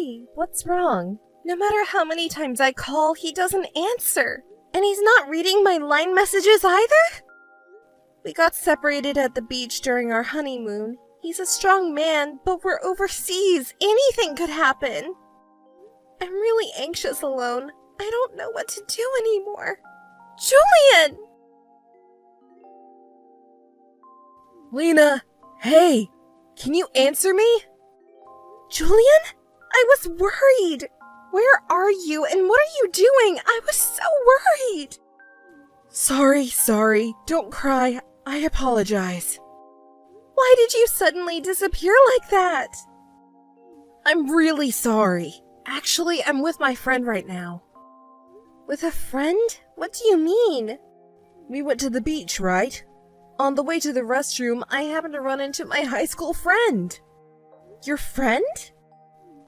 Hey, what's wrong? No matter how many times I call, he doesn't answer. And he's not reading my line messages either? We got separated at the beach during our honeymoon. He's a strong man, but we're overseas. Anything could happen. I'm really anxious alone. I don't know what to do anymore. Julian! Lena, hey! Can you answer me? Julian? I was worried. Where are you and what are you doing? I was so worried. Sorry. Don't cry. I apologize. Why did you suddenly disappear like that? I'm really sorry. Actually, I'm with my friend right now. With a friend? What do you mean? We went to the beach, right? On the way to the restroom, I happened to run into my high school friend. Your friend?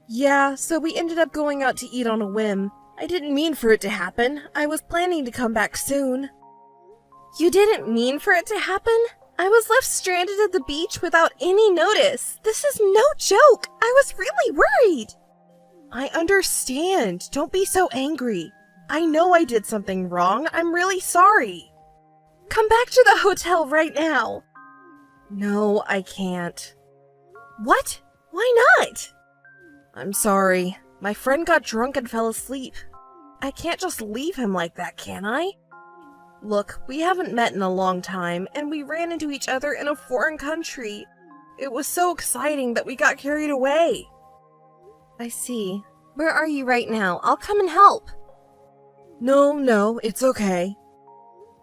Yeah, so we ended up going out to eat on a whim. I didn't mean for it to happen. I was planning to come back soon. You didn't mean for it to happen? I was left stranded at the beach without any notice. This is no joke. I was really worried. I understand. Don't be so angry. I know I did something wrong. I'm really sorry. Come back to the hotel right now. No, I can't. What? Why not? I'm sorry. My friend got drunk and fell asleep. I can't just leave him like that, can I? Look, we haven't met in a long time, and we ran into each other in a foreign country. It was so exciting that we got carried away. I see. Where are you right now? I'll come and help. No, it's okay.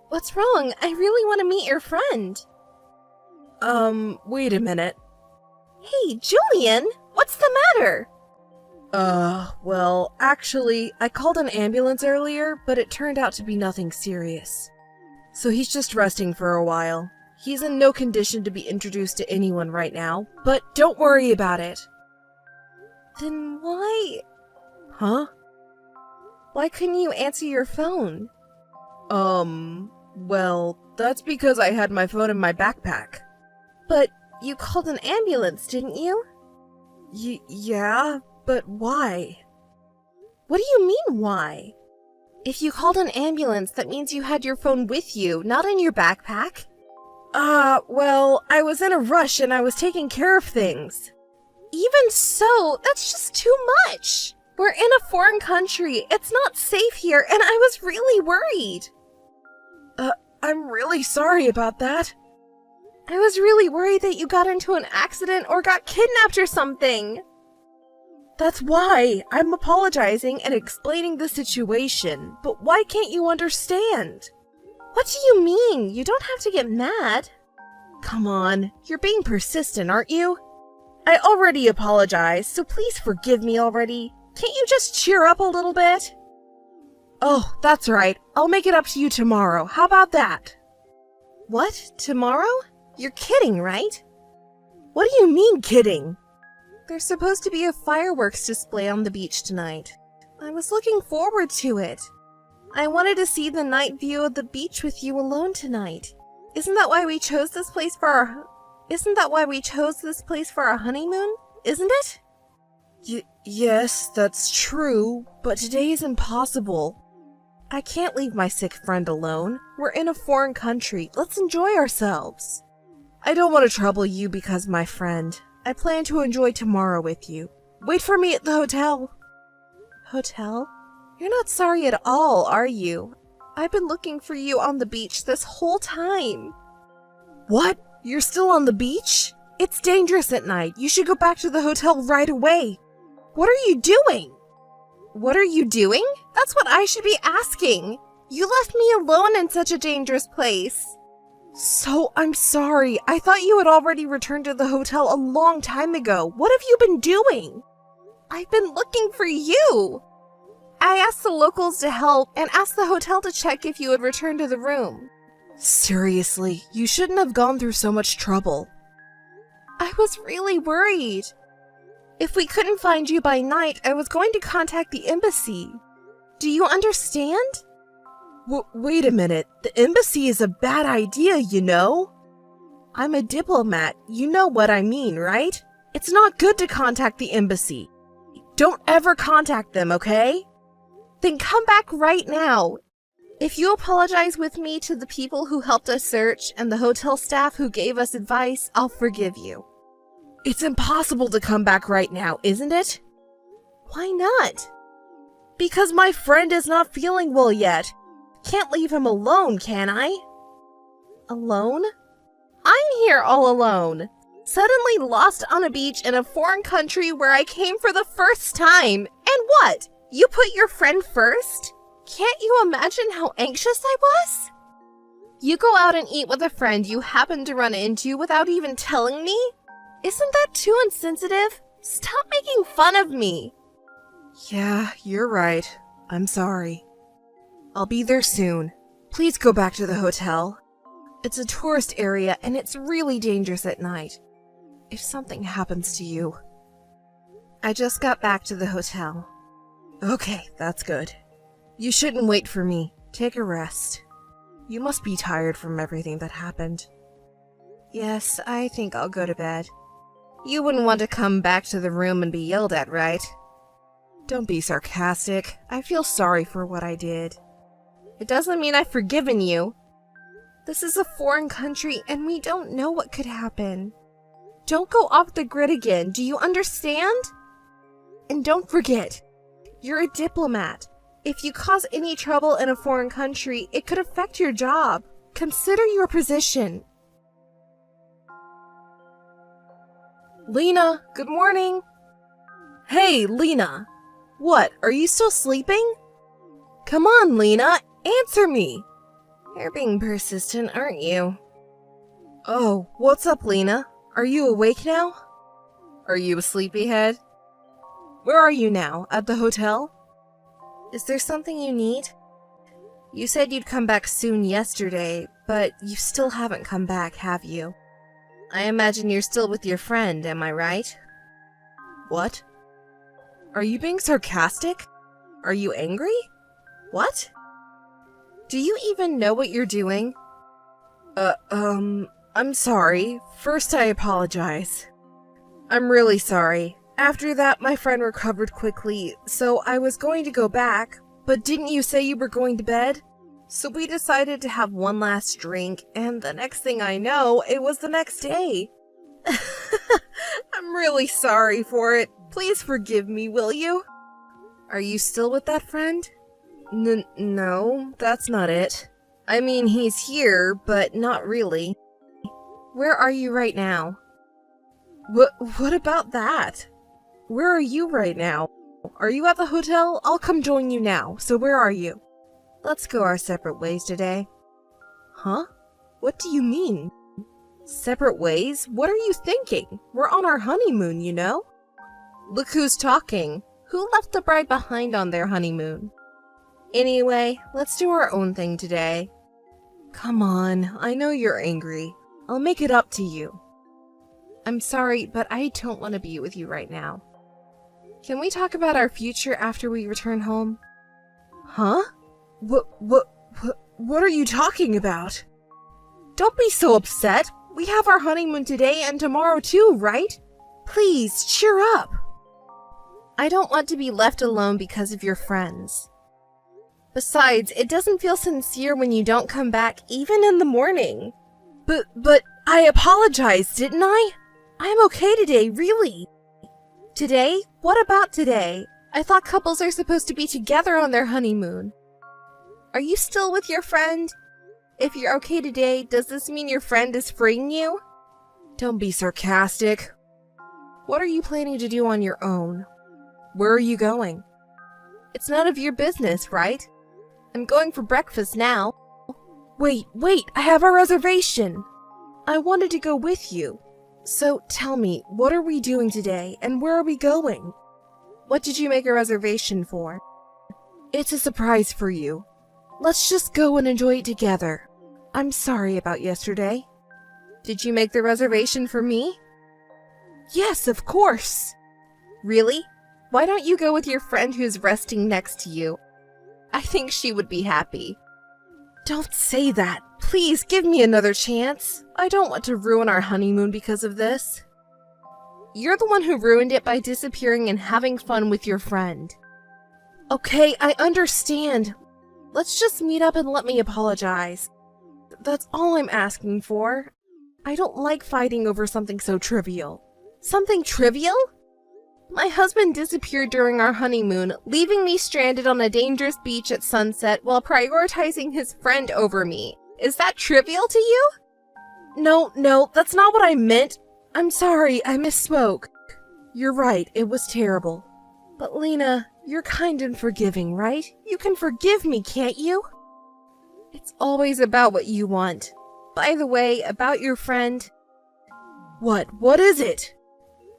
What's wrong? I really want to meet your friend. Wait a minute. Hey, Julian! What's the matter? Well, actually, I called an ambulance earlier, but it turned out to be nothing serious. So he's just resting for a while. He's in no condition to be introduced to anyone right now, but don't worry about it. Then why? Huh? Why couldn't you answer your phone? Well, that's because I had my phone in my backpack. But you called an ambulance, didn't you? Yeah, but why? What do you mean, why? If you called an ambulance, that means you had your phone with you, not in your backpack. Well, I was in a rush and I was taking care of things. Even so, that's just too much. We're in a foreign country. It's not safe here, and I was really worried. I'm really sorry about that. I was really worried that you got into an accident or got kidnapped or something. That's why I'm apologizing and explaining the situation, but why can't you understand? What do you mean? You don't have to get mad. Come on, you're being persistent, aren't you? I already apologized, so please forgive me already. Can't you just cheer up a little bit? Oh, that's right. I'll make it up to you tomorrow. How about that? What? Tomorrow? You're kidding, right? What do you mean, kidding? There's supposed to be a fireworks display on the beach tonight. I was looking forward to it. I wanted to see the night view of the beach with you alone tonight. Isn't that why we chose this place for our honeymoon? Isn't it? Yes, that's true, but today is impossible. I can't leave my sick friend alone. We're in a foreign country. Let's enjoy ourselves. I don't want to trouble you because my friend. I plan to enjoy tomorrow with you. Wait for me at the hotel. Hotel? You're not sorry at all, are you? I've been looking for you on the beach this whole time. What? You're still on the beach? It's dangerous at night. You should go back to the hotel right away. What are you doing? What are you doing? That's what I should be asking. You left me alone in such a dangerous place. So, I'm sorry. I thought you had already returned to the hotel a long time ago. What have you been doing? I've been looking for you. I asked the locals to help and asked the hotel to check if you had returned to the room. Seriously, you shouldn't have gone through so much trouble. I was really worried. If we couldn't find you by night, I was going to contact the embassy. Do you understand? Wait a minute. The embassy is a bad idea, you know? I'm a diplomat. You know what I mean, right? It's not good to contact the embassy. Don't ever contact them, okay? Then come back right now. If you apologize with me to the people who helped us search and the hotel staff who gave us advice, I'll forgive you. It's impossible to come back right now, isn't it? Why not? Because my friend is not feeling well yet. Can't leave him alone, can I? Alone? I'm here all alone. Suddenly lost on a beach in a foreign country where I came for the first time. And what? You put your friend first? Can't you imagine how anxious I was? You go out and eat with a friend you happen to run into without even telling me? Isn't that too insensitive? Stop making fun of me. Yeah, you're right. I'm sorry. I'll be there soon. Please go back to the hotel. It's a tourist area and it's really dangerous at night. If something happens to you. I just got back to the hotel. Okay, that's good. You shouldn't wait for me. Take a rest. You must be tired from everything that happened. Yes, I think I'll go to bed. You wouldn't want to come back to the room and be yelled at, right? Don't be sarcastic. I feel sorry for what I did. It doesn't mean I've forgiven you. This is a foreign country and we don't know what could happen. Don't go off the grid again, do you understand? And don't forget, you're a diplomat. If you cause any trouble in a foreign country, it could affect your job. Consider your position. Lena, good morning. Hey, Lena. What, are you still sleeping? Come on, Lena, answer me. You're being persistent, aren't you? Oh, what's up, Lena? Are you awake now? Are you a sleepyhead? Where are you now? At the hotel? Is there something you need? You said you'd come back soon yesterday, but you still haven't come back, have you? I imagine you're still with your friend, am I right? What? Are you being sarcastic? Are you angry? What? Do you even know what you're doing? I'm sorry. First, I apologize. I'm really sorry. After that, my friend recovered quickly, so I was going to go back, but didn't you say you were going to bed? So we decided to have one last drink, and the next thing I know, it was the next day. I'm really sorry for it. Please forgive me, will you? Are you still with that friend? No, that's not it. I mean, he's here, but not really. Where are you right now? What about that? Where are you right now? Are you at the hotel? I'll come join you now. So where are you? Let's go our separate ways today. Huh? What do you mean? Separate ways? What are you thinking? We're on our honeymoon, you know? Look who's talking. Who left the bride behind on their honeymoon? Anyway, let's do our own thing today. Come on, I know you're angry. I'll make it up to you. I'm sorry, but I don't want to be with you right now. Can we talk about our future after we return home? Huh? What are you talking about? Don't be so upset. We have our honeymoon today and tomorrow too, right? Please, cheer up. I don't want to be left alone because of your friends. Besides, it doesn't feel sincere when you don't come back even in the morning. But I apologized, didn't I? I'm okay today, really. Today? What about today? I thought couples are supposed to be together on their honeymoon. Are you still with your friend? If you're okay today, does this mean your friend is freeing you? Don't be sarcastic. What are you planning to do on your own? Where are you going? It's none of your business, right? I'm going for breakfast now. Wait, I have a reservation. I wanted to go with you. So tell me, what are we doing today and where are we going? What did you make a reservation for? It's a surprise for you. Let's just go and enjoy it together. I'm sorry about yesterday. Did you make the reservation for me? Yes, of course. Really? Why don't you go with your friend who's resting next to you? I think she would be happy. Don't say that. Please give me another chance. I don't want to ruin our honeymoon because of this. You're the one who ruined it by disappearing and having fun with your friend. Okay, I understand. Let's just meet up and let me apologize. That's all I'm asking for. I don't like fighting over something so trivial. Something trivial? My husband disappeared during our honeymoon, leaving me stranded on a dangerous beach at sunset while prioritizing his friend over me. Is that trivial to you? No, that's not what I meant. I'm sorry, I misspoke. You're right, it was terrible. But Lena, you're kind and forgiving, right? You can forgive me, can't you? It's always about what you want. By the way, about your friend... What is it?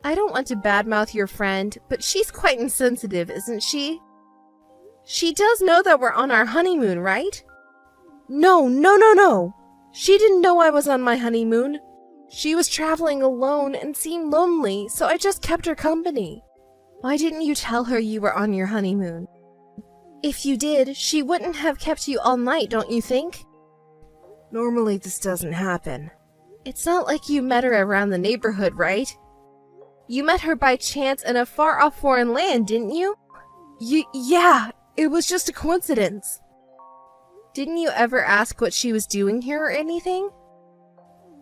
I don't want to badmouth your friend, but she's quite insensitive, isn't she? She does know that we're on our honeymoon, right? No. She didn't know I was on my honeymoon. She was traveling alone and seemed lonely, so I just kept her company. Why didn't you tell her you were on your honeymoon? If you did, she wouldn't have kept you all night, don't you think? Normally this doesn't happen. It's not like you met her around the neighborhood, right? You met her by chance in a far-off foreign land, didn't you? Yeah, it was just a coincidence. Didn't you ever ask what she was doing here or anything?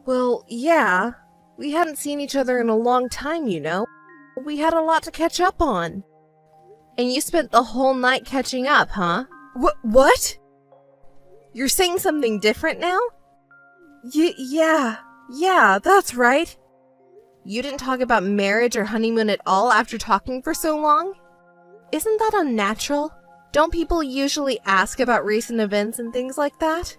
Well, yeah. We hadn't seen each other in a long time, you know. We had a lot to catch up on. And you spent the whole night catching up, huh? What? You're saying something different now? Yeah, that's right. You didn't talk about marriage or honeymoon at all after talking for so long? Isn't that unnatural? Don't people usually ask about recent events and things like that?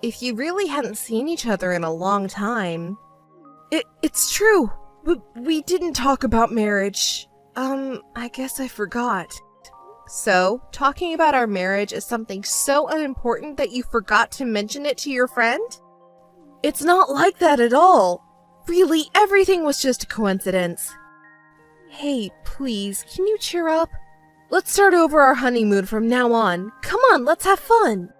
If you really hadn't seen each other in a long time... It's true. We didn't talk about marriage. I guess I forgot. So, talking about our marriage is something so unimportant that you forgot to mention it to your friend? It's not like that at all. Really, everything was just a coincidence. Hey, please, can you cheer up? Let's start over our honeymoon from now on. Come on, let's have fun.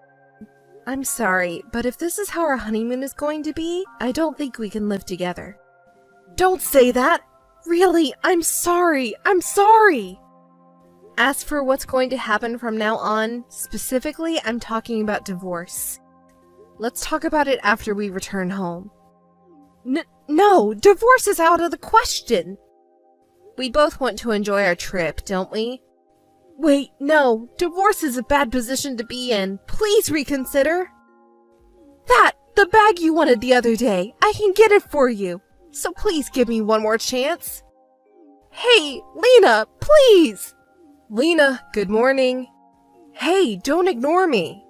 I'm sorry, but if this is how our honeymoon is going to be, I don't think we can live together. Don't say that! Really, I'm sorry! As for what's going to happen from now on, specifically, I'm talking about divorce. Let's talk about it after we return home. No, divorce is out of the question! We both want to enjoy our trip, don't we? Wait, no, divorce is a bad position to be in. Please reconsider. The bag you wanted the other day, I can get it for you. So please give me one more chance. Hey, Lena, please! Lena, good morning. Hey, don't ignore me.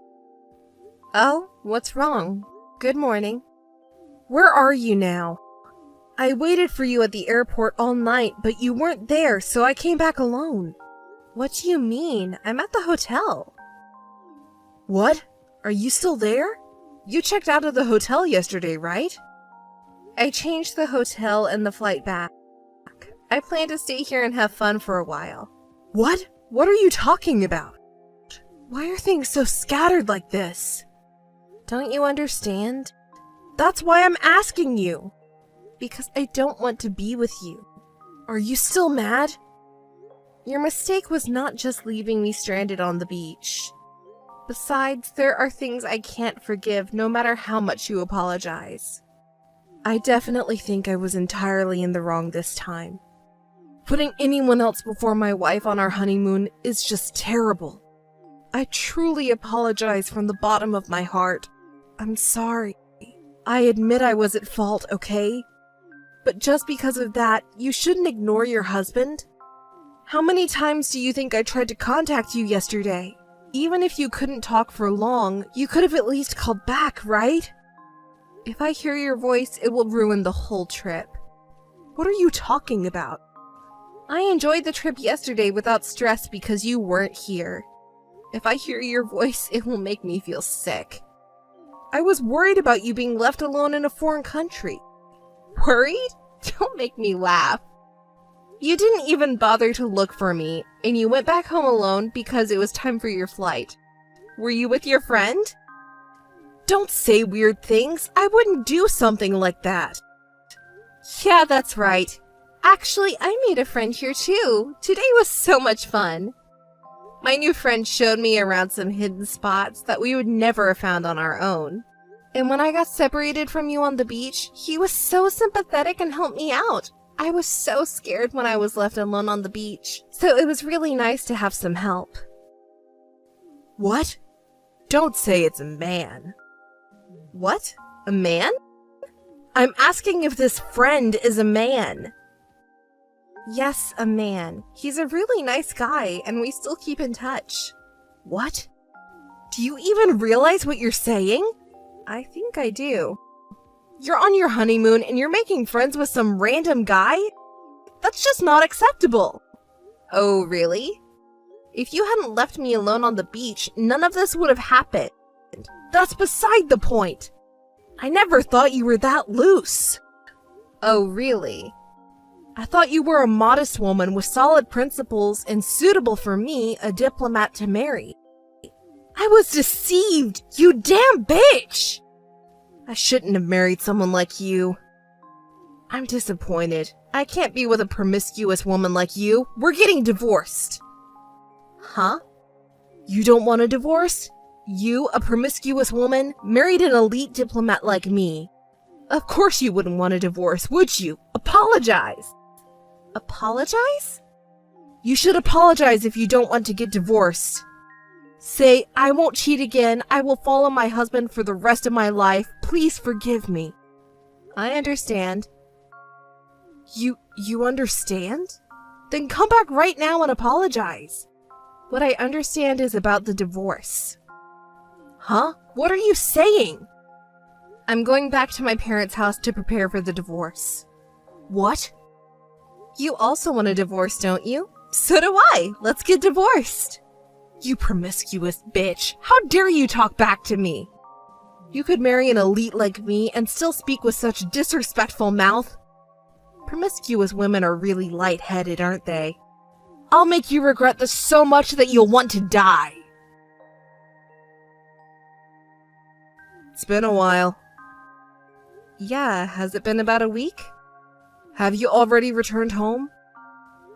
Oh, what's wrong? Good morning. Where are you now? I waited for you at the airport all night, but you weren't there, so I came back alone. What do you mean? I'm at the hotel. What? Are you still there? You checked out of the hotel yesterday, right? I changed the hotel and the flight back. I plan to stay here and have fun for a while. What? What are you talking about? Why are things so scattered like this? Don't you understand? That's why I'm asking you. Because I don't want to be with you. Are you still mad? Your mistake was not just leaving me stranded on the beach. Besides, there are things I can't forgive no matter how much you apologize. I definitely think I was entirely in the wrong this time. Putting anyone else before my wife on our honeymoon is just terrible. I truly apologize from the bottom of my heart. I'm sorry. I admit I was at fault, okay? But just because of that, you shouldn't ignore your husband. How many times do you think I tried to contact you yesterday? Even if you couldn't talk for long, you could have at least called back, right? If I hear your voice, it will ruin the whole trip. What are you talking about? I enjoyed the trip yesterday without stress because you weren't here. If I hear your voice, it will make me feel sick. I was worried about you being left alone in a foreign country. Worried? Don't make me laugh. You didn't even bother to look for me, and you went back home alone because it was time for your flight. Were you with your friend? Don't say weird things. I wouldn't do something like that. Yeah, that's right. Actually, I made a friend here too. Today was so much fun. My new friend showed me around some hidden spots that we would never have found on our own. And when I got separated from you on the beach, he was so sympathetic and helped me out. I was so scared when I was left alone on the beach, so it was really nice to have some help. What? Don't say it's a man. What? A man? I'm asking if this friend is a man. Yes, a man. He's a really nice guy, and we still keep in touch. What? Do you even realize what you're saying? I think I do. You're on your honeymoon and you're making friends with some random guy? That's just not acceptable. Oh, really? If you hadn't left me alone on the beach, none of this would have happened. That's beside the point. I never thought you were that loose. Oh, really? I thought you were a modest woman with solid principles and suitable for me, a diplomat, to marry. I was deceived, you damn bitch! I shouldn't have married someone like you. I'm disappointed. I can't be with a promiscuous woman like you. We're getting divorced. Huh? You don't want a divorce? You, a promiscuous woman, married an elite diplomat like me. Of course you wouldn't want a divorce, would you? Apologize. Apologize? You should apologize if you don't want to get divorced. Say, I won't cheat again. I will follow my husband for the rest of my life. Please forgive me. I understand. You understand? Then come back right now and apologize. What I understand is about the divorce. Huh? What are you saying? I'm going back to my parents' house to prepare for the divorce. What? You also want a divorce, don't you? So do I. Let's get divorced. You promiscuous bitch. How dare you talk back to me? You could marry an elite like me and still speak with such disrespectful mouth. Promiscuous women are really light-headed, aren't they? I'll make you regret this so much that you'll want to die. It's been a while. Yeah, has it been about a week? Have you already returned home?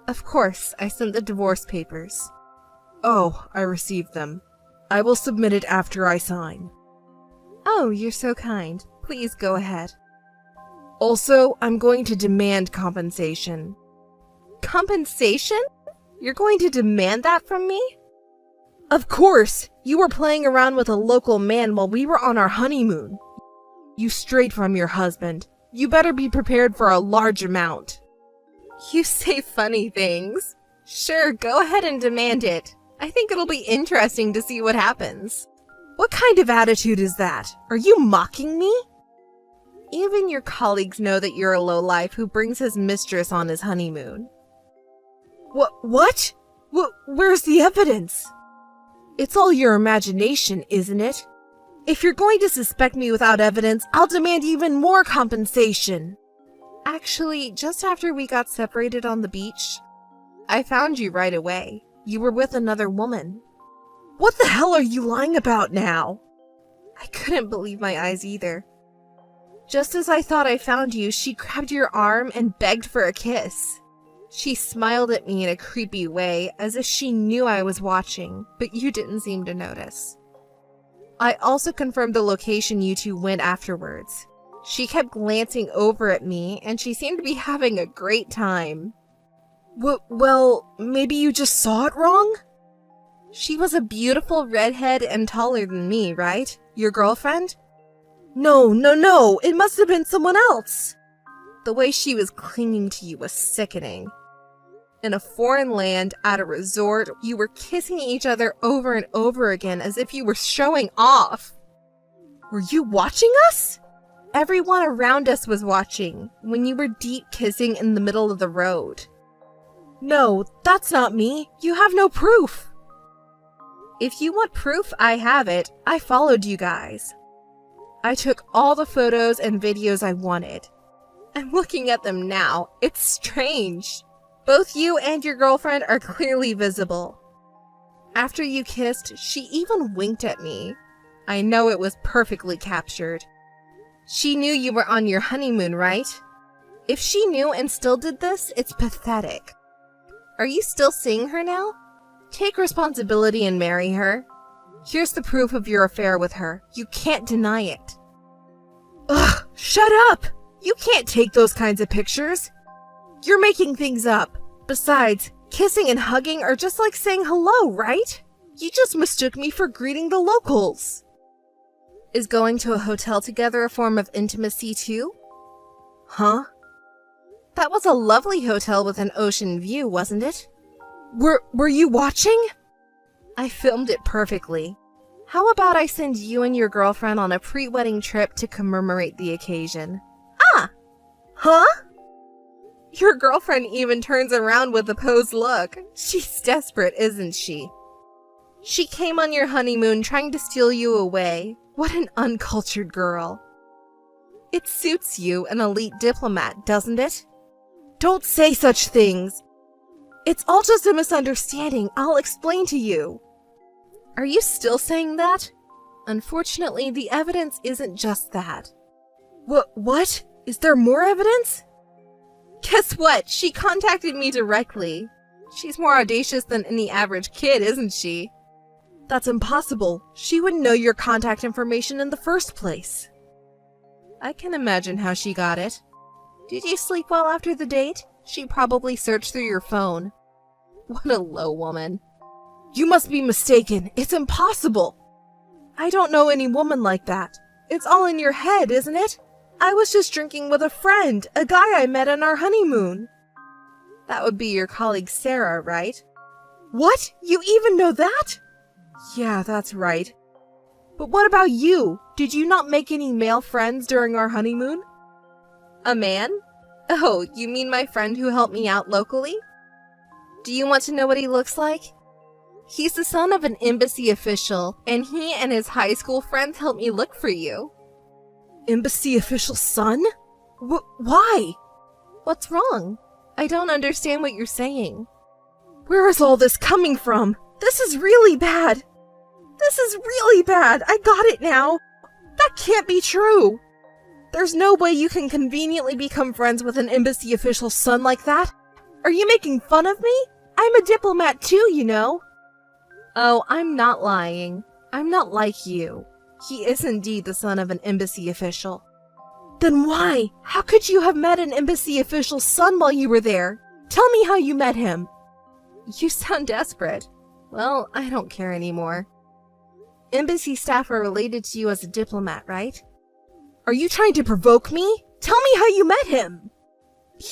Of course, I sent the divorce papers. Oh, I received them. I will submit it after I sign. Oh, you're so kind. Please go ahead. Also, I'm going to demand compensation. Compensation? You're going to demand that from me? Of course! You were playing around with a local man while we were on our honeymoon. You strayed from your husband. You better be prepared for a large amount. You say funny things. Sure, go ahead and demand it. I think it'll be interesting to see what happens. What kind of attitude is that? Are you mocking me? Even your colleagues know that you're a lowlife who brings his mistress on his honeymoon. What? Where's the evidence? It's all your imagination, isn't it? If you're going to suspect me without evidence, I'll demand even more compensation. Actually, just after we got separated on the beach, I found you right away. You were with another woman. What the hell are you lying about now? I couldn't believe my eyes either. Just as I thought I found you, she grabbed your arm and begged for a kiss. She smiled at me in a creepy way, as if she knew I was watching, but you didn't seem to notice. I also confirmed the location you two went afterwards. She kept glancing over at me, and she seemed to be having a great time. Well, maybe you just saw it wrong? She was a beautiful redhead and taller than me, right? Your girlfriend? No, it must have been someone else. The way she was clinging to you was sickening. In a foreign land, at a resort, you were kissing each other over and over again as if you were showing off. Were you watching us? Everyone around us was watching, when you were deep kissing in the middle of the road. No, that's not me. You have no proof. If you want proof, I have it. I followed you guys. I took all the photos and videos I wanted. I'm looking at them now. It's strange. Both you and your girlfriend are clearly visible. After you kissed, she even winked at me. I know it was perfectly captured. She knew you were on your honeymoon, right? If she knew and still did this, it's pathetic. Are you still seeing her now? Take responsibility and marry her. Here's the proof of your affair with her. You can't deny it. Ugh, shut up! You can't take those kinds of pictures. You're making things up. Besides, kissing and hugging are just like saying hello, right? You just mistook me for greeting the locals. Is going to a hotel together a form of intimacy too? Huh? That was a lovely hotel with an ocean view, wasn't it? Were you watching? I filmed it perfectly. How about I send you and your girlfriend on a pre-wedding trip to commemorate the occasion? Ah! Huh? Your girlfriend even turns around with a posed look. She's desperate, isn't she? She came on your honeymoon trying to steal you away. What an uncultured girl. It suits you, an elite diplomat, doesn't it? Don't say such things. It's all just a misunderstanding. I'll explain to you. Are you still saying that? Unfortunately, the evidence isn't just that. What? Is there more evidence? Guess what? She contacted me directly. She's more audacious than any average kid, isn't she? That's impossible. She wouldn't know your contact information in the first place. I can imagine how she got it. Did you sleep well after the date? She probably searched through your phone. What a low woman. You must be mistaken. It's impossible. I don't know any woman like that. It's all in your head, isn't it? I was just drinking with a friend, a guy I met on our honeymoon. That would be your colleague Sarah, right? What? You even know that? Yeah, that's right. But what about you? Did you not make any male friends during our honeymoon? A man? Oh, you mean my friend who helped me out locally? Do you want to know what he looks like? He's the son of an embassy official, and he and his high school friends helped me look for you. Embassy official's son? Why? What's wrong? I don't understand what you're saying. Where is all this coming from? This is really bad. This is really bad. I got it now. That can't be true. There's no way you can conveniently become friends with an embassy official's son like that. Are you making fun of me? I'm a diplomat too, you know. Oh, I'm not lying. I'm not like you. He is indeed the son of an embassy official. Then why? How could you have met an embassy official's son while you were there? Tell me how you met him. You sound desperate. Well, I don't care anymore. Embassy staff are related to you as a diplomat, right? Are you trying to provoke me? Tell me how you met him.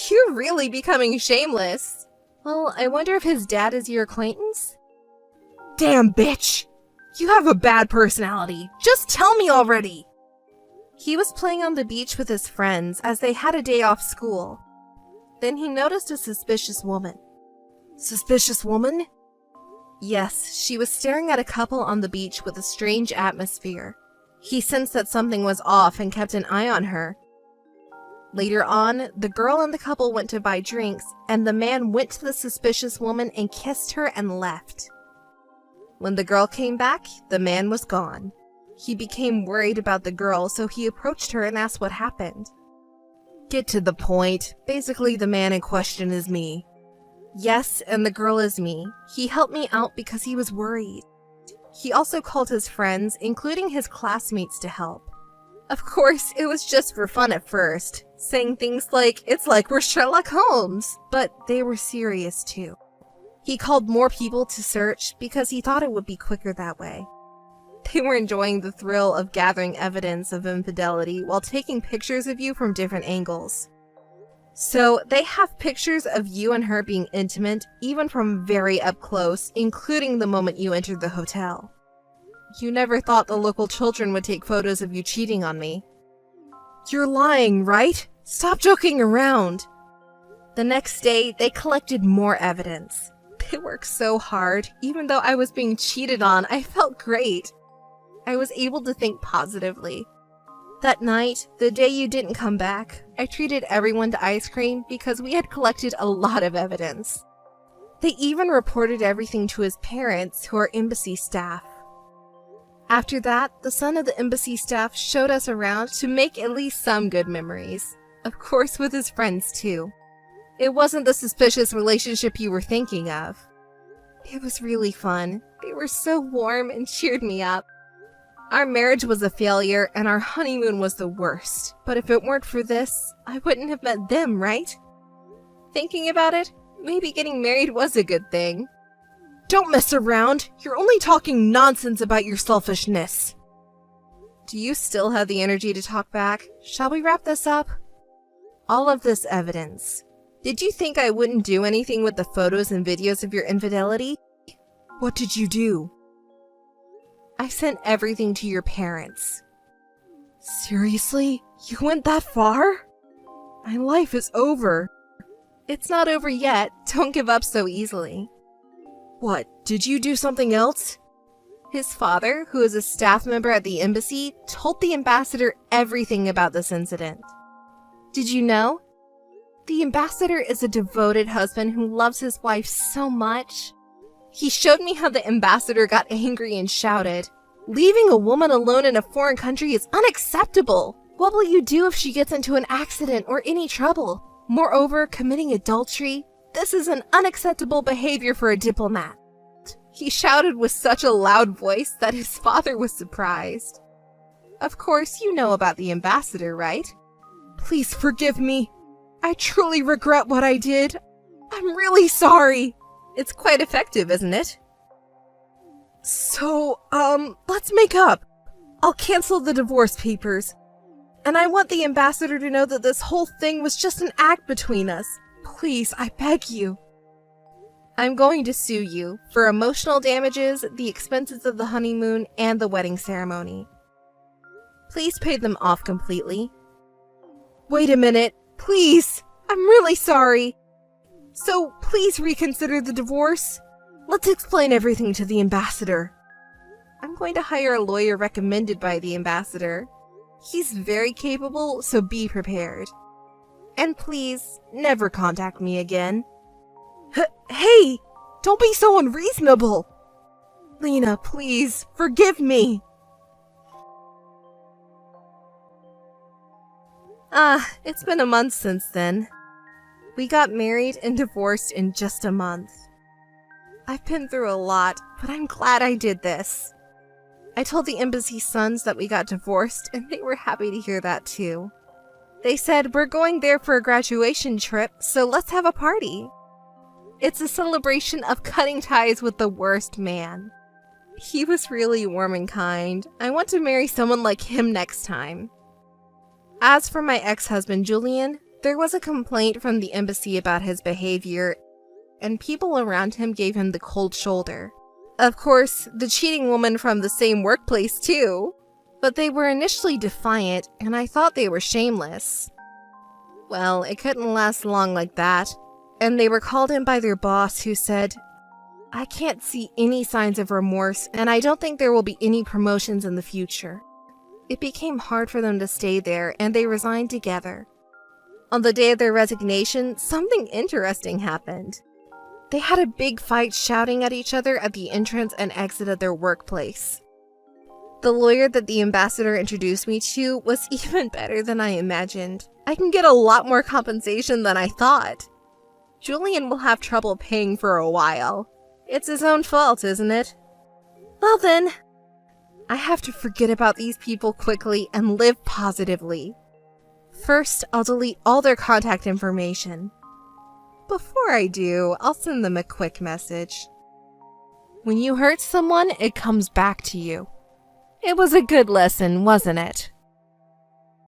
You're really becoming shameless. Well, I wonder if his dad is your acquaintance? Damn, bitch! You have a bad personality. Just tell me already! He was playing on the beach with his friends as they had a day off school. Then he noticed a suspicious woman. Suspicious woman? Yes, she was staring at a couple on the beach with a strange atmosphere. He sensed that something was off and kept an eye on her. Later on, the girl and the couple went to buy drinks, and the man went to the suspicious woman and kissed her and left. When the girl came back, the man was gone. He became worried about the girl, so he approached her and asked what happened. Get to the point. Basically, the man in question is me. Yes, and the girl is me. He helped me out because he was worried. He also called his friends, including his classmates, to help. Of course, it was just for fun at first, saying things like, "It's like we're Sherlock Holmes," but they were serious too. He called more people to search because he thought it would be quicker that way. They were enjoying the thrill of gathering evidence of infidelity while taking pictures of you from different angles. So they have pictures of you and her being intimate, even from very up close, including the moment you entered the hotel. You never thought the local children would take photos of you cheating on me. You're lying, right? Stop joking around. The next day, they collected more evidence. They worked so hard. Even though I was being cheated on, I felt great. I was able to think positively. That night, the day you didn't come back, I treated everyone to ice cream because we had collected a lot of evidence. They even reported everything to his parents, who are embassy staff. After that, the son of the embassy staff showed us around to make at least some good memories. Of course, with his friends, too. It wasn't the suspicious relationship you were thinking of. It was really fun. They were so warm and cheered me up. Our marriage was a failure, and our honeymoon was the worst. But if it weren't for this, I wouldn't have met them, right? Thinking about it, maybe getting married was a good thing. Don't mess around. You're only talking nonsense about your selfishness. Do you still have the energy to talk back? Shall we wrap this up? All of this evidence. Did you think I wouldn't do anything with the photos and videos of your infidelity? What did you do? I sent everything to your parents. Seriously? You went that far? My life is over. It's not over yet. Don't give up so easily. What, did you do something else? His father, who is a staff member at the embassy, told the ambassador everything about this incident. Did you know? The ambassador is a devoted husband who loves his wife so much. He showed me how the ambassador got angry and shouted, "Leaving a woman alone in a foreign country is unacceptable. What will you do if she gets into an accident or any trouble? Moreover, committing adultery, this is an unacceptable behavior for a diplomat." He shouted with such a loud voice that his father was surprised. Of course, you know about the ambassador, right? Please forgive me. I truly regret what I did. I'm really sorry. It's quite effective, isn't it? So, let's make up. I'll cancel the divorce papers. And I want the ambassador to know that this whole thing was just an act between us. Please, I beg you. I'm going to sue you for emotional damages, the expenses of the honeymoon, and the wedding ceremony. Please pay them off completely. Wait a minute. Please. I'm really sorry. So, please reconsider the divorce. Let's explain everything to the ambassador. I'm going to hire a lawyer recommended by the ambassador. He's very capable, so be prepared. And please, never contact me again. Hey! Don't be so unreasonable! Lena, please, forgive me! It's been a month since then. We got married and divorced in just a month. I've been through a lot, but I'm glad I did this. I told the embassy sons that we got divorced, and they were happy to hear that too. They said, "We're going there for a graduation trip, so let's have a party." It's a celebration of cutting ties with the worst man. He was really warm and kind. I want to marry someone like him next time. As for my ex-husband Julian, there was a complaint from the embassy about his behavior, and people around him gave him the cold shoulder. Of course, the cheating woman from the same workplace too. But they were initially defiant, and I thought they were shameless. Well, it couldn't last long like that, and they were called in by their boss, who said, "I can't see any signs of remorse, and I don't think there will be any promotions in the future." It became hard for them to stay there, and they resigned together. On the day of their resignation, something interesting happened. They had a big fight shouting at each other at the entrance and exit of their workplace. The lawyer that the ambassador introduced me to was even better than I imagined. I can get a lot more compensation than I thought. Julian will have trouble paying for a while. It's his own fault, isn't it? Well then, I have to forget about these people quickly and live positively. First, I'll delete all their contact information. Before I do, I'll send them a quick message. When you hurt someone, it comes back to you. It was a good lesson, wasn't it?